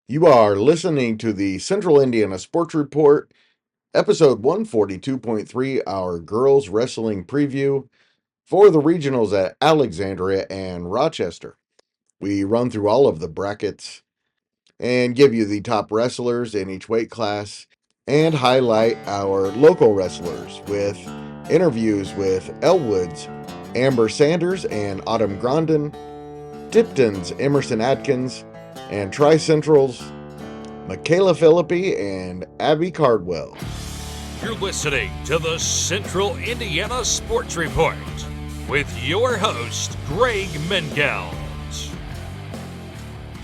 You are listening to the Central Indiana Sports Report, episode 142.3, our girls wrestling preview for the regionals at Alexandria and Rochester. We run through all of the brackets and give you the top wrestlers in each weight class and highlight our local wrestlers with interviews with Elwood's Amber Sanders and Autumn Grondin, Tipton's Emersyn Adkins, and Tri Central's Makayla Philipy and Abbie Cardwell. You're listening to the Central Indiana Sports Report with your host, Greg Mengels.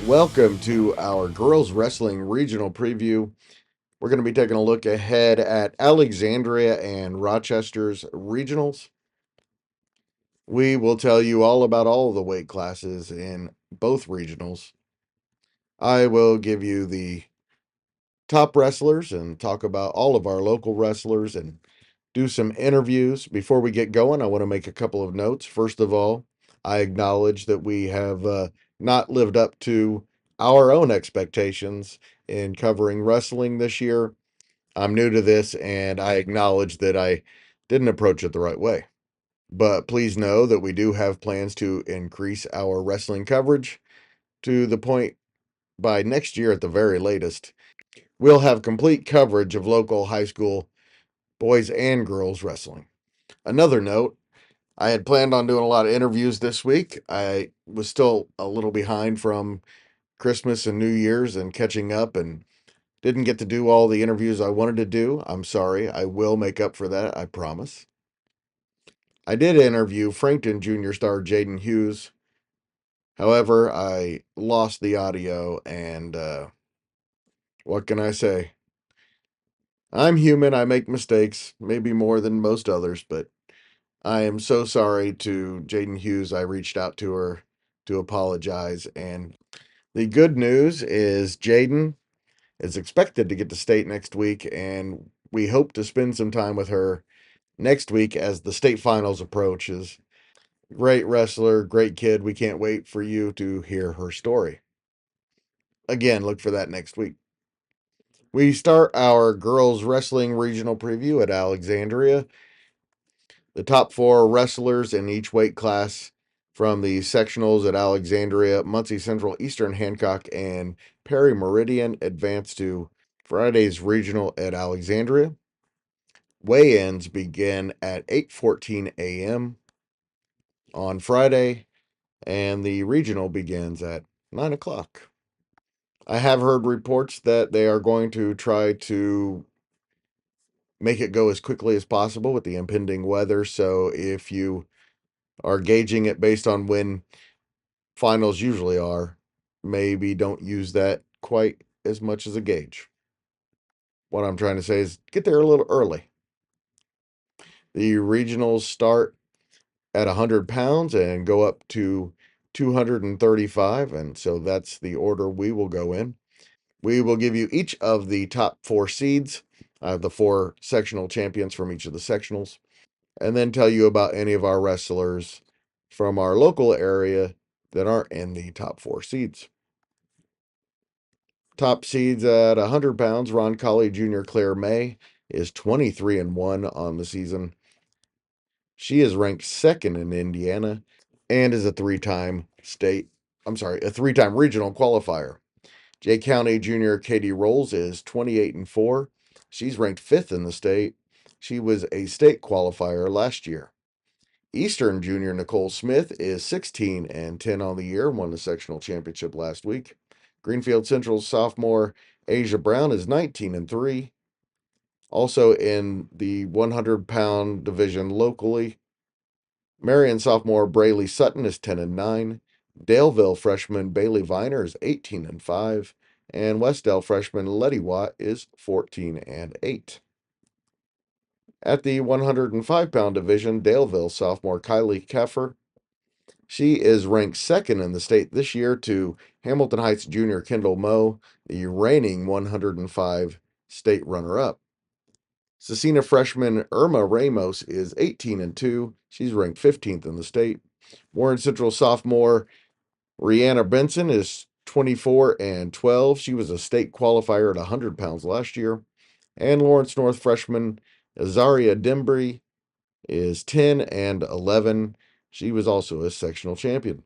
Welcome to our girls wrestling regional preview. We're going to be taking a look ahead at Alexandria and Rochester's regionals. We will tell you all about all the weight classes in both regionals. I will give you the top wrestlers and talk about all of our local wrestlers and do some interviews. Before we get going, I want to make a couple of notes. First of all, I acknowledge that we have not lived up to our own expectations in covering wrestling this year. I'm new to this and I acknowledge that I didn't approach it the right way. But please know that we do have plans to increase our wrestling coverage to the point by next year at the very latest. We'll have complete coverage of local high school boys and girls wrestling. Another note, I had planned on doing a lot of interviews this week. I was still a little behind from Christmas and New Year's and catching up and didn't get to do all the interviews I wanted to do. I'm sorry. I will make up for that, I promise. I did interview Frankton Junior star Jaden Hughes. However, I lost the audio and what can I say? I'm human. I make mistakes, maybe more than most others, but I am so sorry to Jaden Hughes. I reached out to her to apologize. And the good news is Jaden is expected to get to state next week, and we hope to spend some time with her next week as the state finals approaches. Great wrestler, great kid. We can't wait for you to hear her story. Again, look for that next week. We start our girls wrestling regional preview at Alexandria. The top four wrestlers in each weight class from the sectionals at Alexandria, Muncie Central, Eastern Hancock, and Perry Meridian advance to Friday's regional at Alexandria. Weigh-ins begin at 8:14 a.m. on Friday, and the regional begins at 9 o'clock. I have heard reports that they are going to try to make it go as quickly as possible with the impending weather. So if you are gauging it based on when finals usually are, maybe don't use that quite as much as a gauge. What I'm trying to say is get there a little early. The regionals start at 100 pounds and go up to 235, and so that's the order we will go in. We will give you each of the top four seeds, the four sectional champions from each of the sectionals, and then tell you about any of our wrestlers from our local area that aren't in the top four seeds. Top seeds at 100 pounds, Ron Colley Jr. Claire May is 23-1 on the season. She is ranked second in Indiana and is a three-time regional qualifier. Jay County Jr. Katie Rolls is 28-4. She's ranked fifth in the state. She was a state qualifier last year. Eastern Junior Nicole Smith is 16-10 on the year, won the sectional championship last week. Greenfield Central sophomore Asia Brown is 19-3. Also in the 100-pound division locally, Marion sophomore Braylee Sutton is 10-9. Daleville freshman Bailey Viner is 18-5. And Westdale freshman Letty Watt is 14-8. At the 105-pound division, Daleville sophomore Kylie Keffer, she is ranked second in the state this year to Hamilton Heights junior Kendall Moe, the reigning 105 state runner-up. Cecina freshman Irma Ramos is 18-2. She's ranked 15th in the state. Warren Central sophomore Rihanna Benson is 24 and 12. She was a state qualifier at 100 pounds last year. And Lawrence North freshman Azaria Dimbry is 10 and 11. She was also a sectional champion.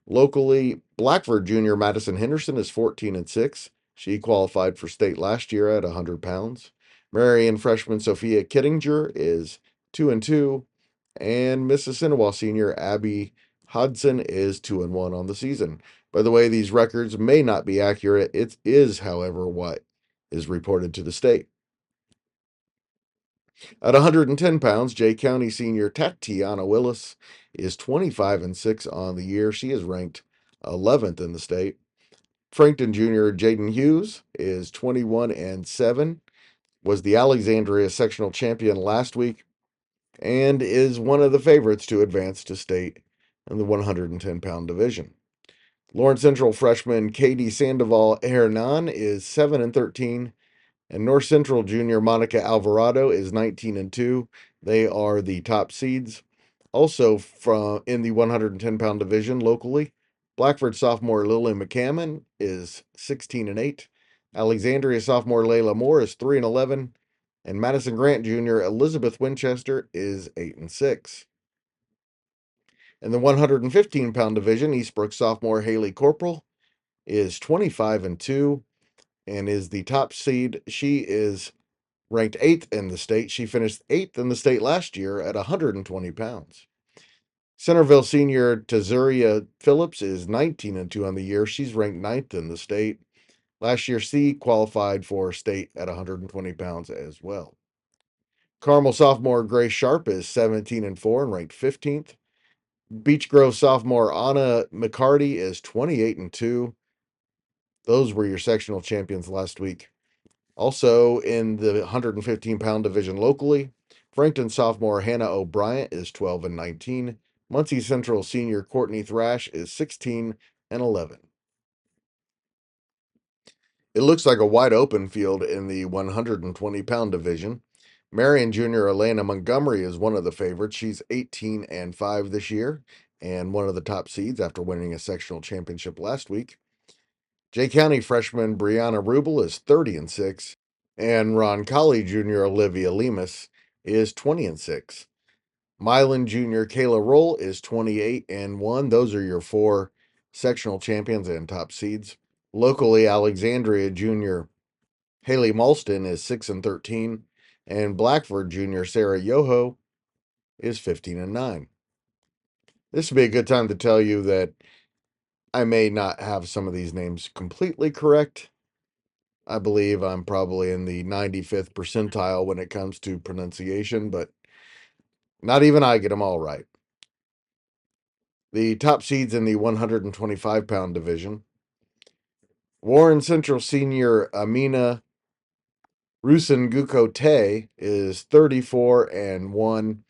Locally, Blackford junior Madison Henderson is 14 and 6. She qualified for state last year at 100 pounds. Marion freshman Sophia Kittinger is 2 and 2. And Mississinawa senior Abbie Hodson is 2 and 1 on the season. By the way, these records may not be accurate. It is, however, what is reported to the state. At 110 pounds, Jay County senior Tatiana Willis is 25 and 6 on the year. She is ranked 11th in the state. Frankton junior Jaden Hughes is 21 and 7, was the Alexandria sectional champion last week, and is one of the favorites to advance to state in the 110-pound division. Lawrence Central freshman Katie Sandoval Hernan is 7 and 13. And North Central junior Monica Alvarado is 19 and 2. They are the top seeds. Also from in the 110-pound division locally, Blackford sophomore Lily McCammon is 16 and 8. Alexandria sophomore Layla Moore is 3 and 11. And Madison Grant junior Elizabeth Winchester is 8 and 6. In the 115-pound division, Eastbrook sophomore Haley Corporal is 25 and 2 and is the top seed. She is ranked 8th in the state. She finished 8th in the state last year at 120 pounds. Centerville senior Tazuria Phillips is 19 and 2 on the year. She's ranked 9th in the state. Last year, she qualified for state at 120 pounds as well. Carmel sophomore Grace Sharp is 17 and 4 and ranked 15th. Beech Grove sophomore Anna McCarty is 28 and 2. Those were your sectional champions last week. Also in the 115-pound division locally, Frankton sophomore Hannah O'Brien is 12 and 19. Muncie Central senior Courtney Thrash is 16 and 11. It looks like a wide open field in the 120-pound division. Marion junior Elena Montgomery is one of the favorites. She's 18 and 5 this year and one of the top seeds after winning a sectional championship last week. Jay County freshman Brianna Rubel is 30 and 6. And Roncalli junior Olivia Lemus is 20 and 6. Milan junior Kayla Roll is 28 and 1. Those are your 4 sectional champions and top seeds. Locally, Alexandria junior Haley Malston is 6 and 13. And Blackford junior Sarah Yoho is 15 and 9. This would be a good time to tell you that I may not have some of these names completely correct. I believe I'm probably in the 95th percentile when it comes to pronunciation, but not even I get them all right. The top seeds in the 125-pound division. Warren Central senior Amina Rusengukote is 34 and 1.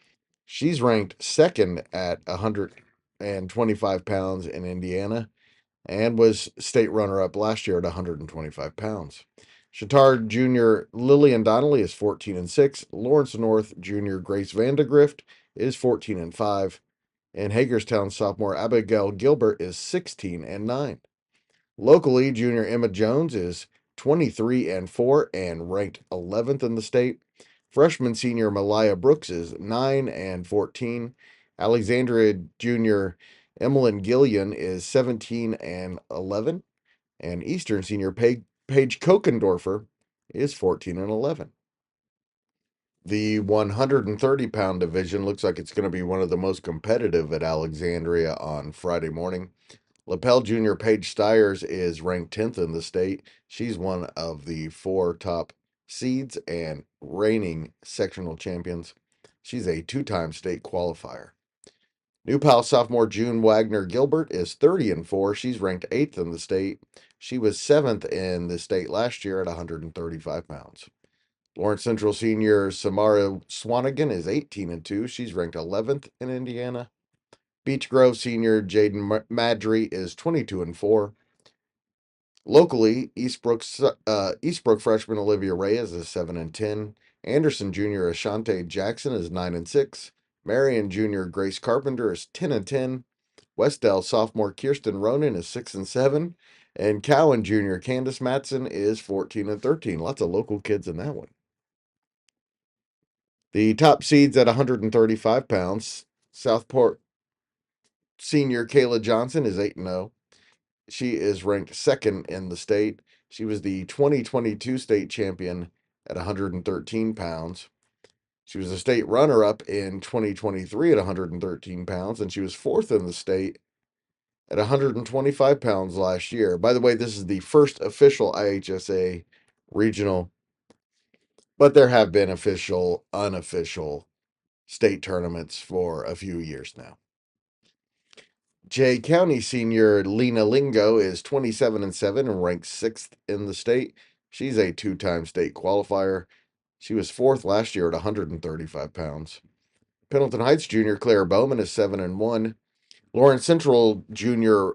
She's ranked second at 125 pounds in Indiana and was state runner-up last year at 125 pounds. Chatard Junior Lillian Donnelly is 14 and 6. Lawrence North Junior Grace Vandegrift is 14 and 5. And Hagerstown sophomore Abigail Gilbert is 16 and 9. Locally, junior Emma Jones is 23 and 4 and ranked 11th in the state. Freshman senior Malaya Brooks is 9 and 14. Alexandria junior Emmeline Gillian is 17 and 11. And Eastern senior Paige Kokendorfer is 14 and 11. The 130-pound division looks like it's going to be one of the most competitive at Alexandria on Friday morning. Lapel Junior Paige Stiers is ranked 10th in the state. She's one of the 4 top seeds and reigning sectional champions. She's a 2-time state qualifier. New Pal sophomore June Wagner Gilbert is 30 and 4. She's ranked 8th in the state. She was 7th in the state last year at 135 pounds. Lawrence Central senior Samara Swanigan is 18 and 2. She's ranked 11th in Indiana. Beech Grove senior Jaden Madry is 22 and 4. Locally, Eastbrook freshman Olivia Reyes is 7 and 10. Anderson junior Ashante Jackson is 9 and 6. Marion junior Grace Carpenter is 10 and 10. Westdale sophomore Kirsten Ronan is 6 and 7. And Cowan Jr. Candace Matson is 14 and 13. Lots of local kids in that one. The top seeds at 135 pounds. Southport senior Kayla Johnson is 8 and 0. She is ranked second in the state. She was the 2022 state champion at 113 pounds. She was a state runner up in 2023 at 113 pounds, and she was fourth in the state at 125 pounds last year. By the way, this is the first official IHSA regional, but there have been official, unofficial state tournaments for a few years now. Jay County senior Lena Lingo is 27 and 7 and ranked 6th in the state. She's a two-time state qualifier. She was 4th last year at 135 pounds. Pendleton Heights junior Claire Bowman is 7 and 1. Lawrence Central junior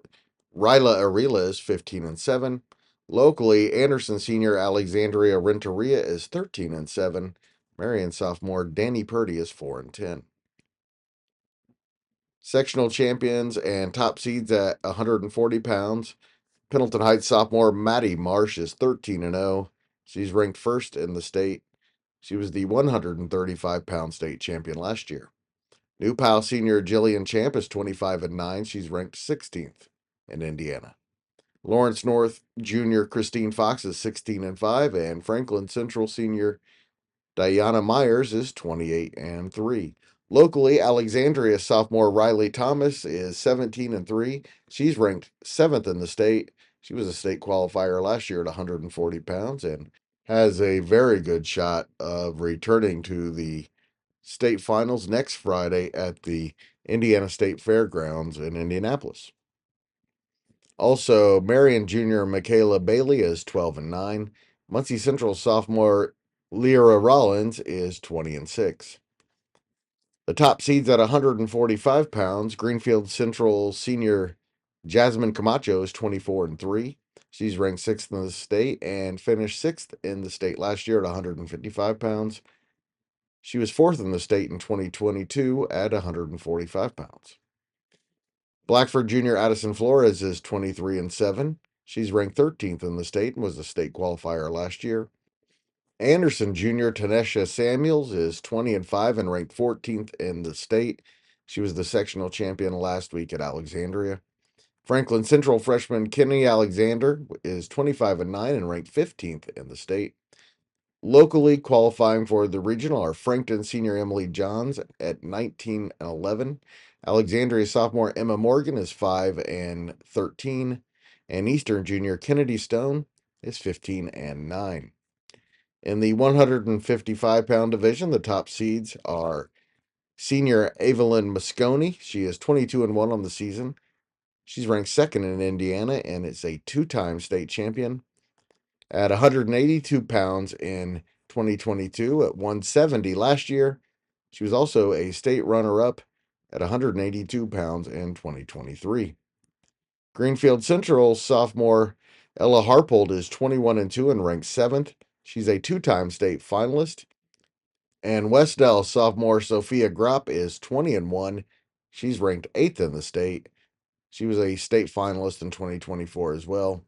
Ryla Arila is 15 and 7. Locally, Anderson senior Alexandria Renteria is 13 and 7. Marion sophomore Danny Purdy is 4 and 10. Sectional champions and top seeds at 140 pounds. Pendleton Heights sophomore Maddie Marsh is 13 and 0. She's ranked first in the state. She was the 135-pound state champion last year. New Powell senior Jillian Champ is 25 and 9. She's ranked 16th in Indiana. Lawrence North junior Christine Fox is 16 and 5, and Franklin Central senior Diana Myers is 28 and 3. Locally, Alexandria sophomore Riley Thomas is 17 and 3. She's ranked 7th in the state. She was a state qualifier last year at 140 pounds and has a very good shot of returning to the state finals next Friday at the Indiana State Fairgrounds in Indianapolis. Also, Marion junior Makayla Bailey is 12 and 9. Muncie Central sophomore Lyra Rollins is 20 and 6. The top seeds at 145 pounds, Greenfield Central senior Jasmine Camacho is 24 and 3. She's ranked 6th in the state and finished 6th in the state last year at 155 pounds. She was 4th in the state in 2022 at 145 pounds. Blackford junior Addison Flores is 23 and 7. She's ranked 13th in the state and was a state qualifier last year. Anderson junior Tanesha Samuels is 20 and 5 and ranked 14th in the state. She was the sectional champion last week at Alexandria. Franklin Central freshman Kenny Alexander is 25 and 9 and ranked 15th in the state. Locally qualifying for the regional are Frankton senior Emily Johns at 19 and 11. Alexandria sophomore Emma Morgan is 5 and 13. And Eastern junior Kennedy Stone is 15 and 9. In the 155-pound division, the top seeds are senior Evelyn Mosconi. She is 22 and 1 on the season. She's ranked second in Indiana and is a two-time state champion. At 182 pounds in 2022, at 170 last year, she was also a state runner-up at 182 pounds in 2023. Greenfield Central sophomore Ella Harpold is 21 and 2 and ranked 7th. She's a two-time state finalist. And Westdell sophomore Sophia Gropp is 20 and 1. She's ranked 8th in the state. She was a state finalist in 2024 as well.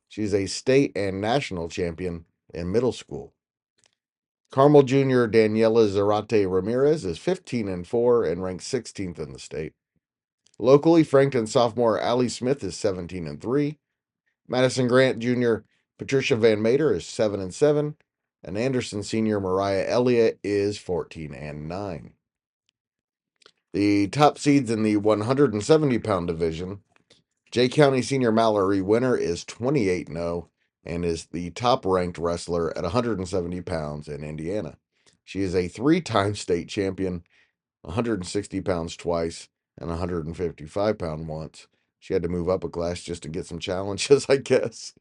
She's a state and national champion in middle school. Carmel junior Daniela Zarate Ramirez is 15 and 4 and ranked 16th in the state. Locally, Frankton sophomore Allie Smith is 17 and 3. Madison Grant junior Patricia Van Mater is 7 and 7. And Anderson senior Mariah Elliott is 14 and 9. The top seeds in the 170-pound division, Jay County senior Mallory Winter is 28 and 0 and is the top-ranked wrestler at 170 pounds in Indiana. She is a three-time state champion, 160 pounds twice, and 155-pound once. She had to move up a class just to get some challenges, I guess.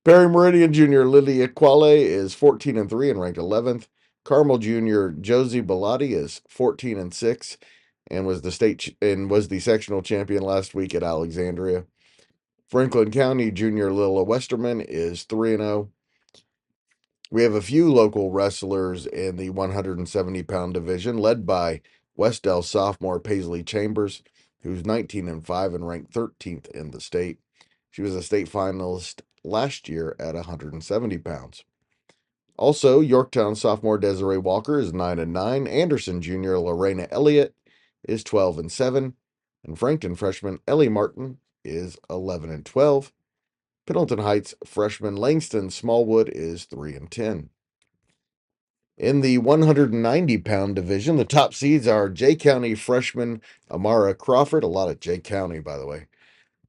Perry Meridian Jr. Lydia Quale is 14 and 3 and ranked 11th. Carmel Jr. Josie Bellotti is 14 and 6 and was the sectional champion last week at Alexandria. Franklin County Junior Lila Westerman is 3 and 0. We have a few local wrestlers in the 170-pound division, led by Westdell sophomore Paisley Chambers, who's 19 and 5 and ranked 13th in the state. She was a state finalist last year at 170 pounds. Also, Yorktown sophomore Desiree Walker is 9-9. Anderson junior Lorena Elliott is 12-7. And Frankton freshman Ellie Martin is 11-12. Pendleton Heights freshman Langston Smallwood is 3-10. In the 190-pound division, the top seeds are Jay County freshman Amara Crawford. A lot of Jay County, by the way.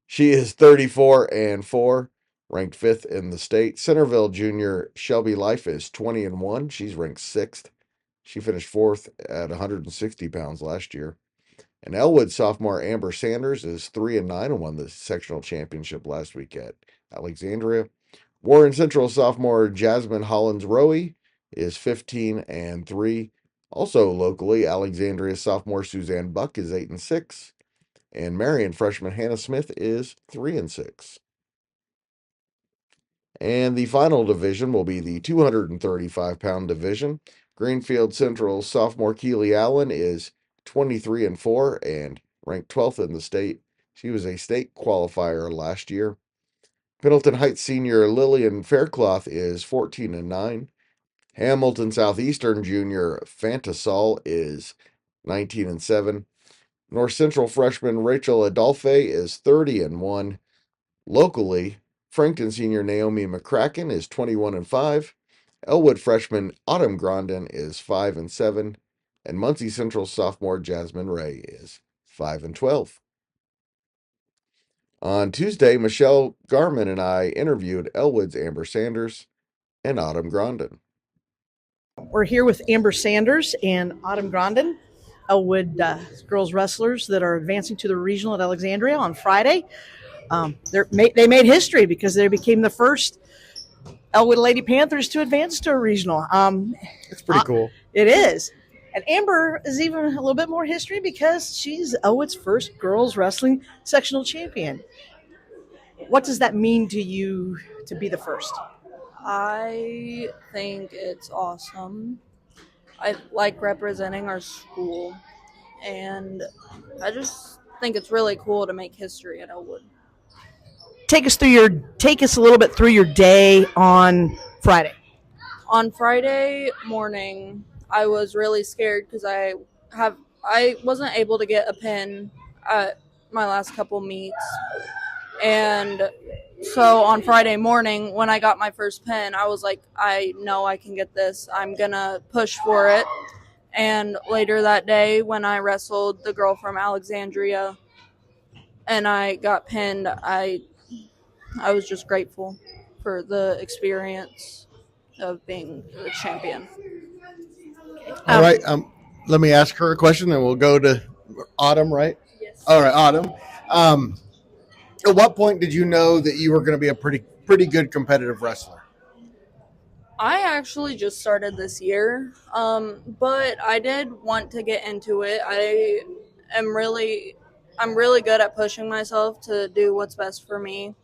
She is 34-4, ranked 5th in the state. Centerville junior Shelby Life is 20-1. She's ranked 6th. She finished 4th at 160 pounds last year. And Elwood sophomore Amber Sanders is 3-9 and won the sectional championship last week at Alexandria. Warren Central sophomore Jasmine Hollins Rowe is 15-3. Also locally, Alexandria sophomore Suzanne Buck is 8-6. And Marion freshman Hannah Smith is 3-6. And the final division will be the 235-pound division. Greenfield Central sophomore Keely Allen is 23-4 and ranked 12th in the state. She was a state qualifier last year. Pendleton Heights senior Lillian Faircloth is 14-9. Hamilton Southeastern junior Fantasol is 19-7. North Central freshman Rachel Adolphe is 30-1. Locally, Frankton senior Naomi McCracken is 21-5. Elwood freshman Autumn Grondin is 5-7. And Muncie Central sophomore Jasmine Ray is 5-12. On Tuesday, Michelle Garman and I interviewed Elwood's Amber Sanders and Autumn Grondin. We're here with Amber Sanders and Autumn Grondin, Elwood girls wrestlers that are advancing to the regional at Alexandria on Friday. They made history because they became the first Elwood Lady Panthers to advance to a regional. It's pretty cool. It is. And Amber is even a little bit more history because she's Elwood's first girls wrestling sectional champion. What does that mean to you to be the first? I think it's awesome. I like representing our school, and I just think it's really cool to make history at Elwood. Take us a little bit through your day on Friday. On Friday morning, I was really scared because I wasn't able to get a pin at my last couple meets, and so on Friday morning when I got my first pin, I was like, I know I can get this. I'm gonna push for it. And later that day, when I wrestled the girl from Alexandria and I got pinned, I was just grateful for the experience of being the champion. All right. Let me ask her a question, and we'll go to Autumn, right? Yes. All right, Autumn. At what point did you know that you were going to be a pretty good competitive wrestler? I actually just started this year, but I did want to get into it. I'm really good at pushing myself to do what's best for me,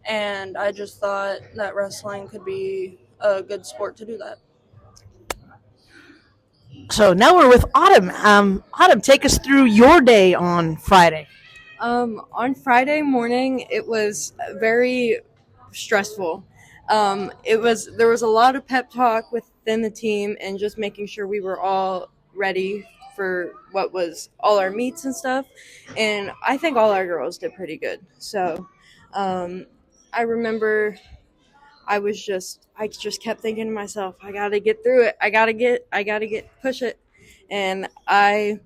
and I just thought that wrestling could be a good sport to do that. So now we're with Autumn. Autumn, take us through your day on Friday. On Friday morning, it was very stressful. There was a lot of pep talk within the team and just making sure we were all ready for what was all our meets and stuff. And I think all our girls did pretty good. So I remember I just kept thinking to myself, I gotta get through it. I gotta push it. And I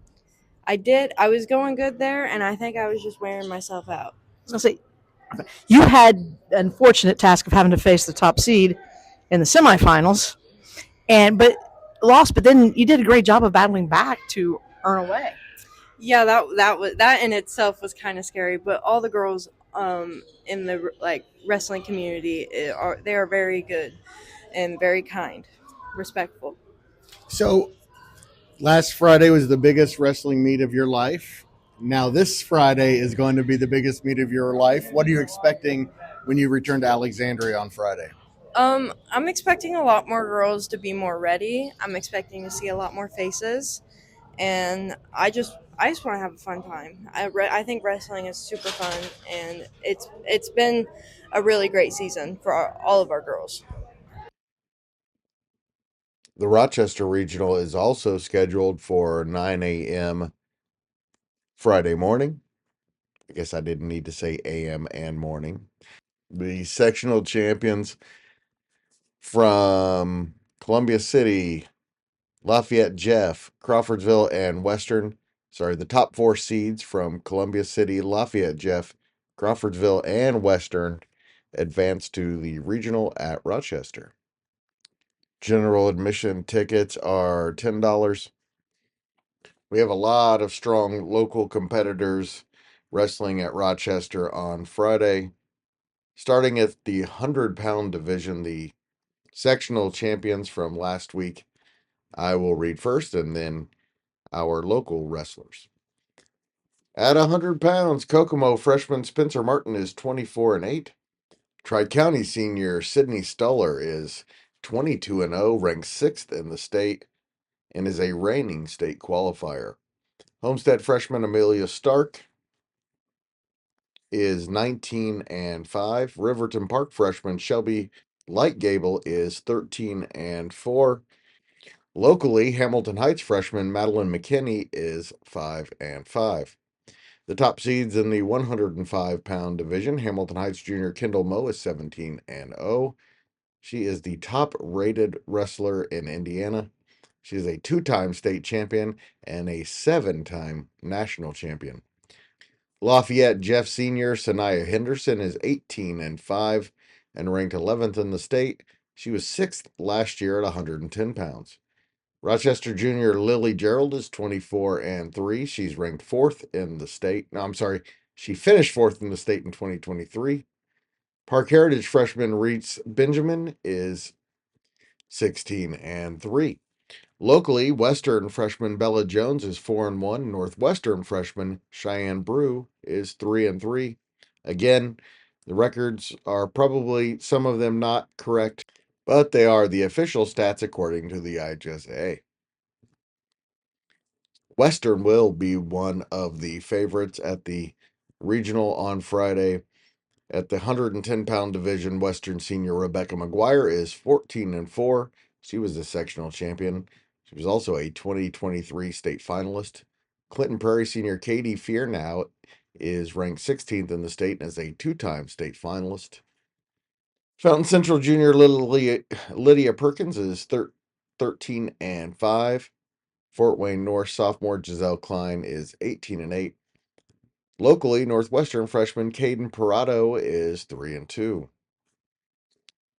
did. I was going good there, and I think I was just wearing myself out. So say, you had the unfortunate task of having to face the top seed in the semifinals, but lost. But then you did a great job of battling back to earn a way. Yeah, that in itself was kind of scary. But all the girls in the wrestling community are very good and very kind, respectful. So last Friday was the biggest wrestling meet of your life. Now this Friday is going to be the biggest meet of your life. What are you expecting when you return to Alexandria on Friday? I'm expecting a lot more girls to be more ready. I'm expecting to see a lot more faces. And I I just want to have a fun time. I think wrestling is super fun, and it's been a really great season for all of our girls. The Rochester Regional is also scheduled for 9 a.m. Friday morning. I guess I didn't need to say a.m. and morning. The sectional champions from Columbia City, Lafayette, Jeff, Crawfordsville, and Western. Sorry, the top 4 seeds from Columbia City, Lafayette, Jeff, Crawfordsville, and Western advance to the regional at Rochester. General admission tickets are $10. We have a lot of strong local competitors wrestling at Rochester on Friday. Starting at the 100-pound division, the sectional champions from last week, I will read first, and then our local wrestlers. At 100 pounds, Kokomo freshman Spencer Martin is 24-8. Tri-County senior Sydney Stoller is 22-0, ranked 6th in the state, and is a reigning state qualifier. Homestead freshman Amelia Stark is 19-5. Riverton Park freshman Shelby Lightgable is 13-4. Locally, Hamilton Heights freshman Madeline McKinney is 5-5. The top seeds in the 105-pound division, Hamilton Heights junior Kendall Moe is 17-0. She is the top-rated wrestler in Indiana. She is a 2-time state champion and a 7-time national champion. Lafayette Jeff Sr. Sanaya Henderson is 18-5 and ranked 11th in the state. She was 6th last year at 110 pounds. Rochester Junior Lily Gerald is 24-3. She's ranked 4th in the state. No, I'm sorry. She finished 4th in the state in 2023. Park Heritage freshman Reese Benjamin is 16-3. Locally, Western freshman Bella Jones is 4-1. Northwestern freshman Cheyenne Brew is 3-3. Again, the records are probably some of them not correct, but they are the official stats according to the IHSA. Western will be one of the favorites at the regional on Friday. At the 110-pound division, Western senior Rebecca McGuire is 14-4. She was the sectional champion. She was also a 2023 state finalist. Clinton Prairie senior Katie Fearnow is ranked 16th in the state and is a 2-time state finalist. Fountain Central junior Lydia Perkins is 13-5. Fort Wayne North sophomore Giselle Klein is 18-8. Locally, Northwestern freshman Caden Parado is 3-2.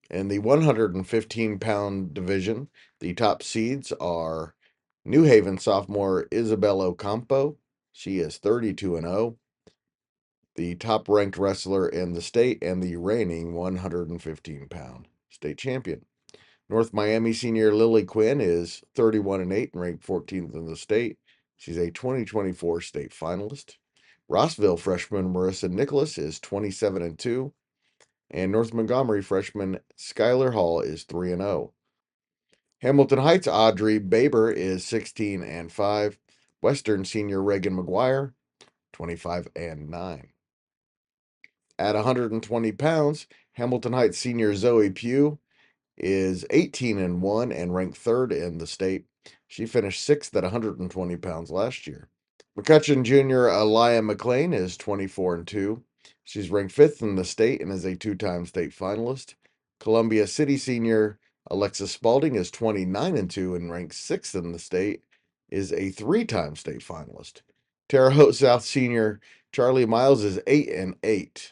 In the 115-pound division, the top seeds are New Haven sophomore Isabel Ocampo. She is 32-0. The top-ranked wrestler in the state and the reigning 115-pound state champion. North Miami senior Lily Quinn is 31-8 and ranked 14th in the state. She's a 2024 state finalist. Rossville freshman Marissa Nicholas is 27-2. And North Montgomery freshman Skylar Hall is 3-0. Hamilton Heights Audrey Baber is 16-5. Western senior Reagan McGuire, 25-9. At 120 pounds, Hamilton Heights senior Zoe Pugh is 18-1 and ranked 3rd in the state. She finished 6th at 120 pounds last year. McCutcheon Jr. Aliyah McLean is 24-2. She's ranked 5th in the state and is a 2-time state finalist. Columbia City senior Alexis Spalding is 29-2 and ranked 6th in the state, is a 3-time state finalist. Terre Haute South senior Charlie Miles is 8-8.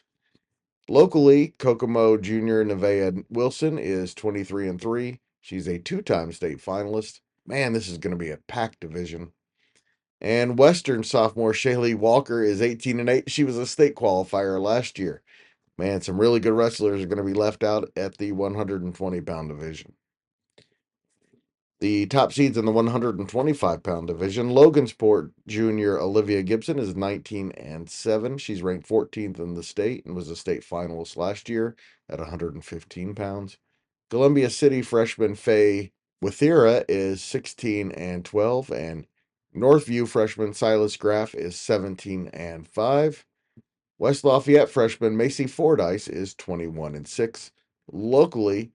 Locally, Kokomo junior Nevaeh Wilson is 23-3. She's a 2-time state finalist. Man, this is going to be a packed division. And Western sophomore Shaylee Walker is 18-8. She was a state qualifier last year. Man, some really good wrestlers are going to be left out at the 120-pound division. The top seeds in the 125-pound division, Logansport junior Olivia Gibson is 19-7. She's ranked 14th in the state and was a state finalist last year at 115 pounds. Columbia City freshman Faye Withera is 16-12, and Northview freshman Silas Graff is 17-5. West Lafayette freshman Macy Fordyce is 21-6. Locally,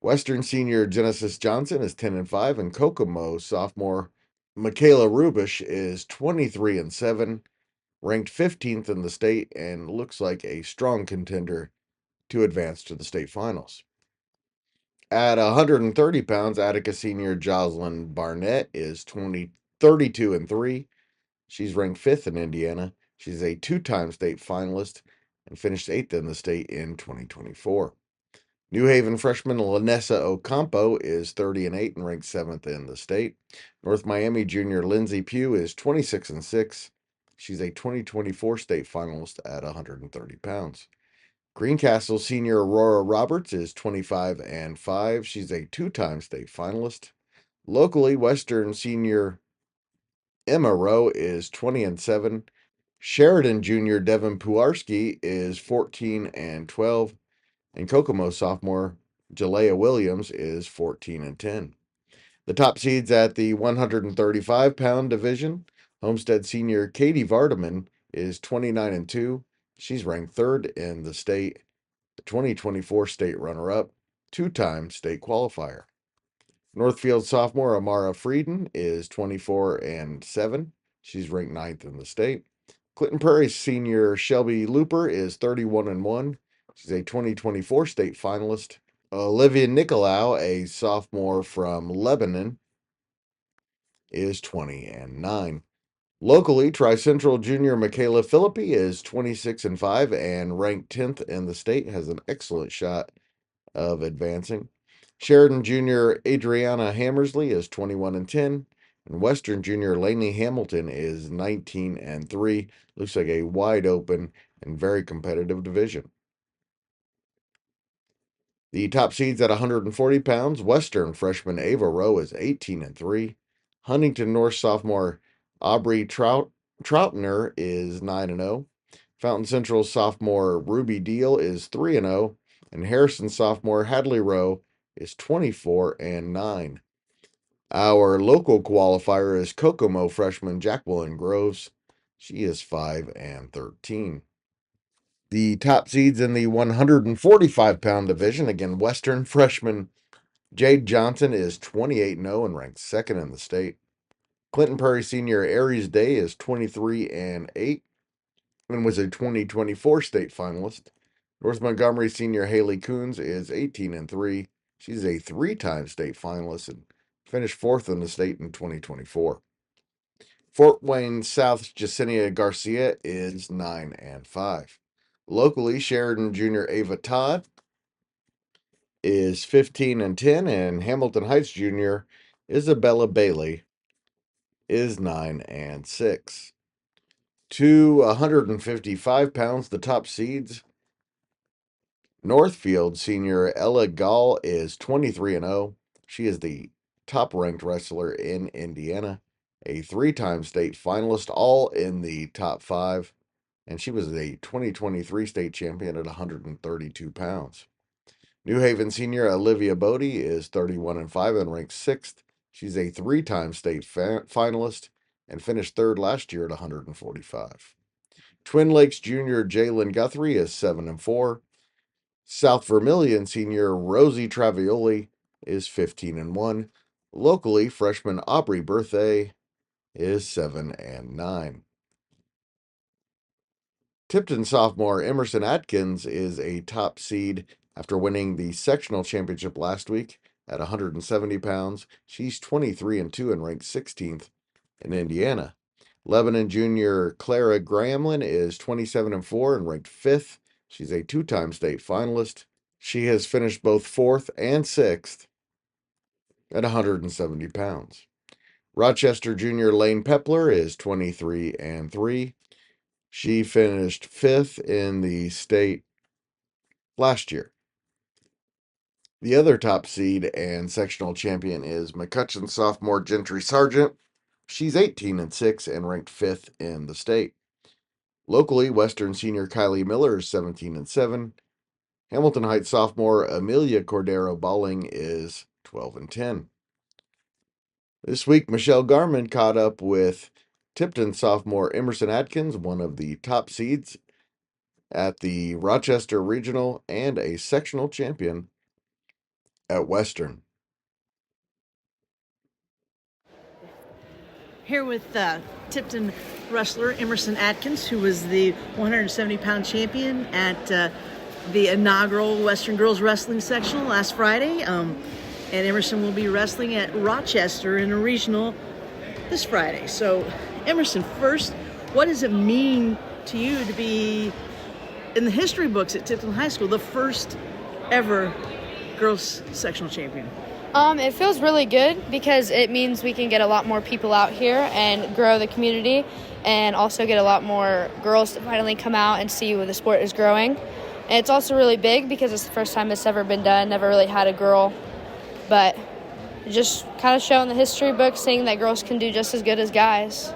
Western senior Genesis Johnson is 10-5, and Kokomo sophomore Makayla Rubish is 23-7, ranked 15th in the state, and looks like a strong contender to advance to the state finals. At 130 pounds, Attica senior Jocelyn Barnett is 32-3. She's ranked 5th in Indiana. She's a two-time state finalist and finished 8th in the state in 2024. New Haven freshman Lanessa Ocampo is 30-8 and ranked 7th in the state. North Miami junior Lindsay Pugh is 26-6. She's a 2024 state finalist at 130 pounds. Greencastle senior Aurora Roberts is 25-5. She's a two-time state finalist. Locally, Western senior Emma Rowe is 20-7. Sheridan junior Devin Puarski is 14-12. And Kokomo sophomore Jalea Williams is 14-10. The top seeds at the 135-pound division, Homestead senior Katie Vardaman is 29-2. She's ranked 3rd in the state. The 2024 state runner-up, two-time state qualifier. Northfield sophomore Amara Frieden is 24-7. She's ranked 9th in the state. Clinton Prairie senior Shelby Looper is 31-1. She's a 2024 state finalist. Olivia Nicolau, a sophomore from Lebanon, is 20-9. Locally, Tri-Central junior Makayla Philipy is 26-5 and ranked 10th in the state, has an excellent shot of advancing. Sheridan junior Adriana Hammersley is 21-10. And Western junior Lainey Hamilton is 19-3. Looks like a wide open and very competitive division. The top seeds at 140 pounds, Western freshman Ava Rowe is 18-3. Huntington North sophomore Aubrey Troutner is 9-0. Fountain Central sophomore Ruby Deal is 3-0. And Harrison sophomore Hadley Rowe is 24-9. Our local qualifier is Kokomo freshman Jacqueline Groves. She is 5-13. The top seeds in the 145-pound division, again, Western freshman Jade Johnson is 28-0 and ranked 2nd in the state. Clinton Prairie senior Aries Day is 23-8 and was a 2024 state finalist. North Montgomery senior Haley Coons is 18-3. She's a three-time state finalist and finished 4th in the state in 2024. Fort Wayne South Jacinia Garcia is 9-5. Locally, Sheridan junior Ava Todd is 15-10, and Hamilton Heights junior Isabella Bailey is 9-6. To 155 pounds, the top seeds. Northfield senior Ella Gall is 23-0. She is the top-ranked wrestler in Indiana, a three-time state finalist, all in the top 5, and she was a 2023 state champion at 132 pounds. New Haven senior Olivia Bodie is 31-5 and ranked 6th. She's a three-time state finalist and finished 3rd last year at 145. Twin Lakes junior Jalen Guthrie is 7-4. South Vermilion senior Rosie Travioli is 15-1. Locally, freshman Aubrey Birthday is 7-9. Tipton sophomore Emersyn Adkins is a top seed after winning the sectional championship last week at 170 pounds. She's 23-2 and ranked 16th in Indiana. Lebanon junior Clara Gramlin is 27-4 and ranked 5th. She's a two-time state finalist. She has finished both 4th and 6th at 170 pounds. Rochester junior Lane Pepler is 23-3. She finished 5th in the state last year. The other top seed and sectional champion is McCutcheon sophomore Gentry Sargent. She's 18-6 and ranked 5th in the state. Locally, Western senior Kylie Miller is 17-7. Hamilton Heights sophomore Amelia Cordero Balling is 12-10. This week, Michelle Garman caught up with Tipton sophomore Emersyn Adkins, one of the top seeds at the Rochester Regional and a sectional champion at Western. Here with Tipton wrestler Emersyn Adkins, who was the 170-pound champion at the inaugural Western Girls Wrestling Sectional last Friday. And Emersyn will be wrestling at Rochester in a regional this Friday. So, Emersyn, first, what does it mean to you to be in the history books at Tipton High School, the first ever girls sectional champion? It feels really good because it means we can get a lot more people out here and grow the community, and also get a lot more girls to finally come out and see where the sport is growing. And it's also really big because it's the first time it's ever been done. Never really had a girl, but just kind of showing the history book, seeing that girls can do just as good as guys.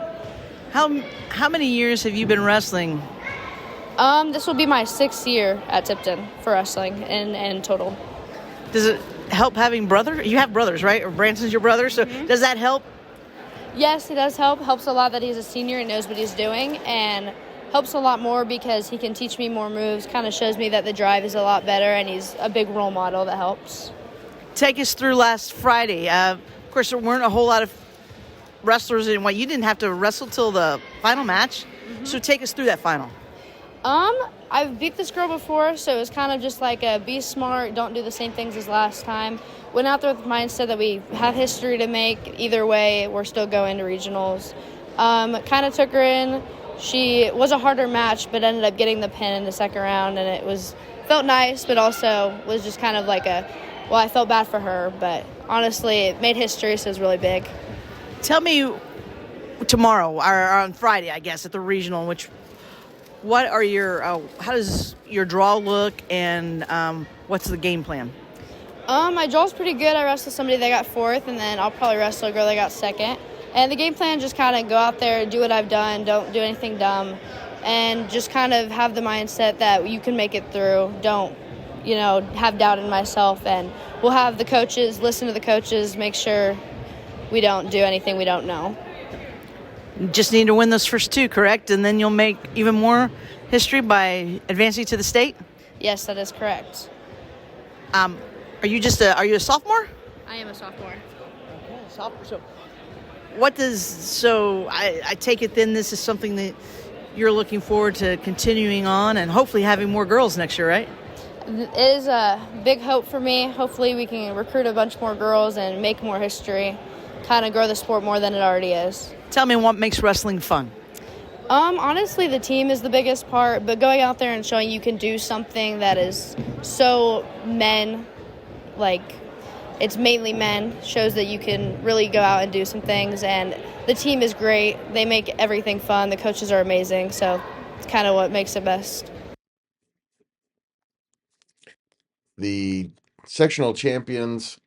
How many years have you been wrestling? This will be my 6th year at Tipton for wrestling in total. Does it help having brothers? You have brothers, right? Or Branson's your brother, so does that help? Yes, it does help. Helps a lot that he's a senior and knows what he's doing, and helps a lot more because he can teach me more moves, kind of shows me that the drive is a lot better, and he's a big role model that helps. Take us through last Friday. Of course, there weren't a whole lot of wrestlers in what you didn't have to wrestle till the final match. So take us through that final. I've beat this girl before, so it was kind of just like be smart, don't do the same things as last time. Went out there with the mindset that we have history to make. Either way, we're still going to regionals. Kind of took her in. She was a harder match, but ended up getting the pin in the second round, and felt nice, but also was just kind of like I felt bad for her, but honestly, it made history, so it was really big. Tell me tomorrow, or on Friday, I guess, at the regional, what are how does your draw look, and what's the game plan? My draw's pretty good. I wrestled somebody that got 4th, and then I'll probably wrestle a girl that got 2nd. And the game plan, just kind of go out there, do what I've done, don't do anything dumb, and just kind of have the mindset that you can make it through. Don't, have doubt in myself, and we'll have the coaches, listen to the coaches, make sure we don't do anything we don't know. Just need to win those first 2, correct? And then you'll make even more history by advancing to the state? Yes, that is correct. Are you a sophomore? I am a sophomore. Okay, sophomore. So I take it then this is something that you're looking forward to continuing on and hopefully having more girls next year, right? It is a big hope for me. Hopefully we can recruit a bunch more girls and make more history, kind of grow the sport more than it already is. Tell me what makes wrestling fun. Honestly, the team is the biggest part, but going out there and showing you can do something that is so men, it's mainly men, shows that you can really go out and do some things, and the team is great. They make everything fun. The coaches are amazing, so it's kind of what makes it best. The sectional champions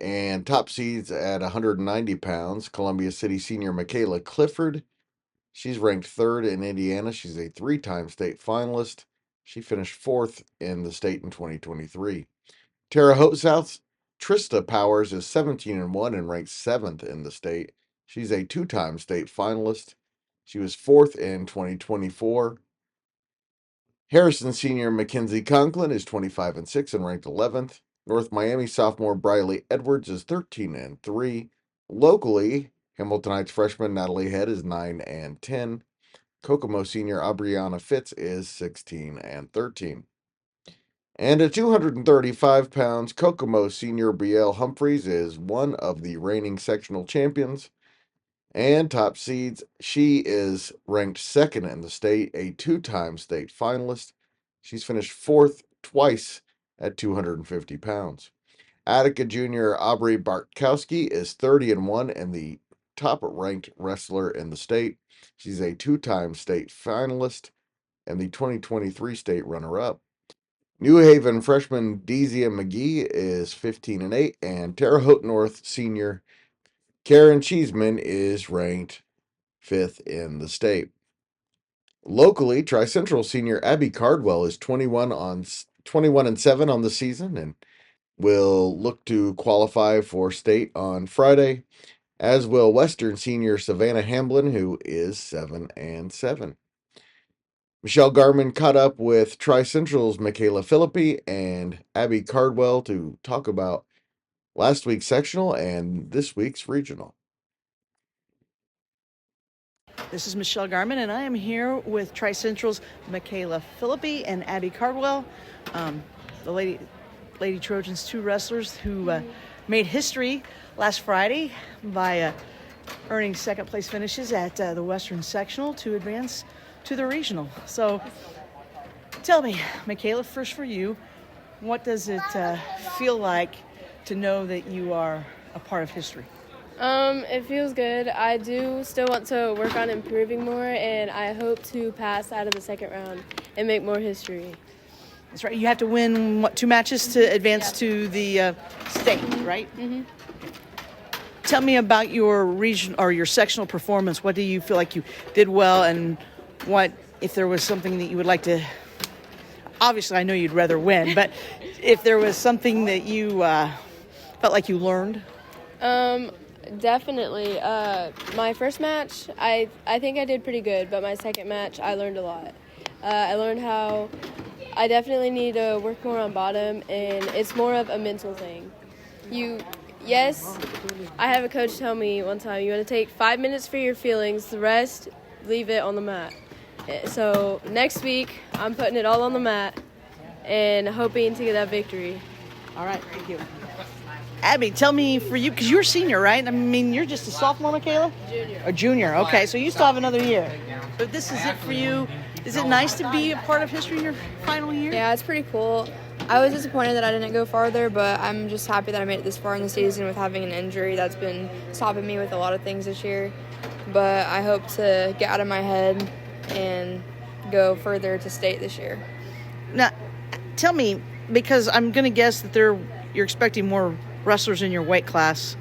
and top seeds at 190 pounds, Columbia City senior Makayla Clifford. She's ranked 3rd in Indiana. She's a 3-time state finalist. She finished 4th in the state in 2023. Terre Haute South's Trista Powers is 17-1 and ranked 7th in the state. She's a 2-time state finalist. She was 4th in 2024. Harrison senior Mackenzie Conklin is 25-6 and ranked 11th. North Miami sophomore Briley Edwards is 13-3. Locally, Hamilton Heights freshman Natalie Head is 9-10. Kokomo senior Aubriana Fitz is 16-13. And at 235 pounds, Kokomo senior Brielle Humphreys is one of the reigning sectional champions and top seeds. She is ranked 2nd in the state, a 2-time state finalist. She's finished 4th twice at 250 pounds. Attica junior Aubrey Bartkowski is 30-1 and the top-ranked wrestler in the state. She's a 2-time state finalist and the 2023 state runner-up. New Haven freshman Dezia McGee is 15-8, and Terre Haute North senior Karen Cheeseman is ranked 5th in the state. Locally, Tri-Central senior Abbie Cardwell is 21-7 on the season and will look to qualify for state on Friday. as will Western senior Savannah Hamblin, who is 7-7. Michelle Garman caught up with Tri-Central's Makayla Philipy and Abbie Cardwell to talk about last week's sectional and this week's regional. This is Michelle Garman, and I am here with Tri-Central's Makayla Philipy and Abbie Cardwell, the Lady Trojans, 2 wrestlers who made history last Friday by earning second place finishes at the Western Sectional to advance to the regional. So tell me, Makayla, first for you, what does it feel like to know that you are a part of history? It feels good. I do still want to work on improving more, and I hope to pass out of the second round and make more history. That's right. You have to win, 2 matches to advance to the state, right? Mm-hmm. Tell me about your region or your sectional performance. What do you feel like you did well, and what, if there was something that you would like to, obviously I know you'd rather win, but if there was something that you felt like you learned? Definitely. My first match, I think I did pretty good, but my second match, I learned a lot. I learned how I definitely need to work more on bottom, and it's more of a mental thing. Yes, I have a coach tell me one time, you want to take 5 minutes for your feelings, the rest, leave it on the mat. So next week, I'm putting it all on the mat and hoping to get that victory. All right, thank you. Abbie, tell me for you, because you're a senior, right? I mean, you're just a sophomore, Makayla? Junior. A junior, okay, so you still have another year. But this is it for you. Is it nice to be a part of history in your final year? Yeah, it's pretty cool. I was disappointed that I didn't go farther, but I'm just happy that I made it this far in the season with having an injury that's been stopping me with a lot of things this year. But I hope to get out of my head and go further to state this year. Now, tell me, because I'm going to guess that you're expecting more wrestlers in your weight class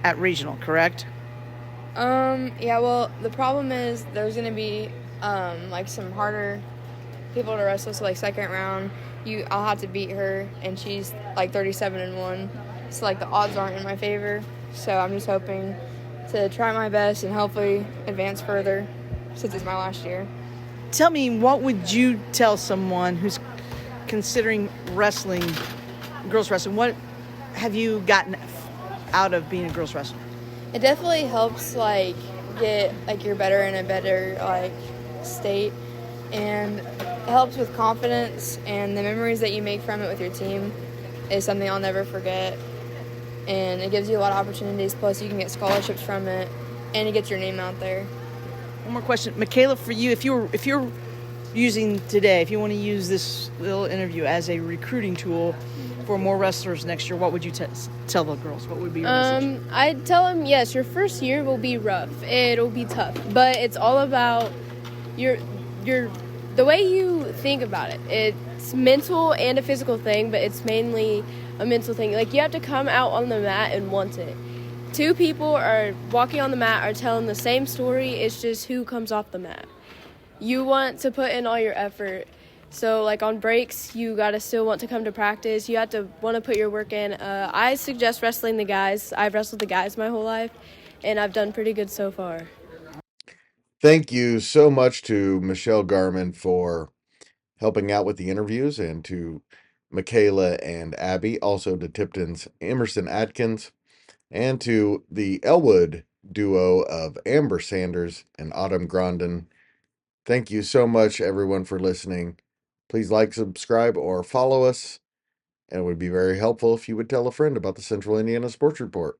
at regional, correct? Yeah, well, the problem is there's going to be like some harder people to wrestle, so like second round, I'll have to beat her, and she's like 37-1, so like the odds aren't in my favor. So I'm just hoping to try my best and hopefully advance further since it's my last year. Tell me, what would you tell someone who's considering wrestling, girls wrestling? What have you gotten out of being a girls wrestler? It definitely helps like get like you're better in a better like state, and it helps with confidence, and the memories that you make from it with your team is something I'll never forget. And it gives you a lot of opportunities, plus you can get scholarships from it, and it gets your name out there. One more question, Makayla, for you, if you're using today, if you want to use this little interview as a recruiting tool for more wrestlers next year, what would you tell the girls? What would be your message? I'd tell them, yes, your first year will be rough. It'll be tough, but it's all about the way you think about it. It's mental and a physical thing, but it's mainly a mental thing. Like, you have to come out on the mat and want it. 2 people are walking on the mat are telling the same story. It's just who comes off the mat. You want to put in all your effort. So, like, on breaks, you got to still want to come to practice. You have to want to put your work in. I suggest wrestling the guys. I've wrestled the guys my whole life, and I've done pretty good so far. Thank you so much to Michelle Garman for helping out with the interviews, and to Makayla and Abbie, also to Tipton's Emersyn Adkins, and to the Elwood duo of Amber Sanders and Autumn Grondin. Thank you so much, everyone, for listening. Please like, subscribe, or follow us, and it would be very helpful if you would tell a friend about the Central Indiana Sports Report.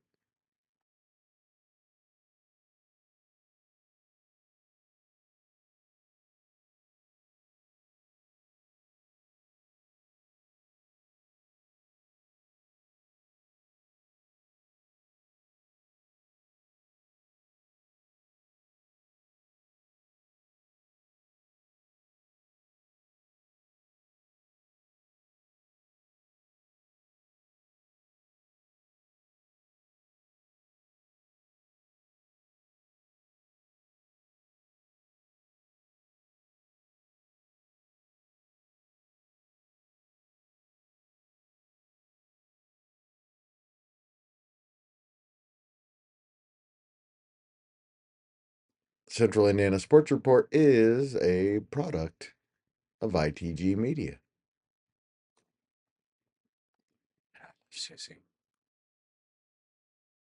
Central Indiana Sports Report is a product of ITG Media. Sissy.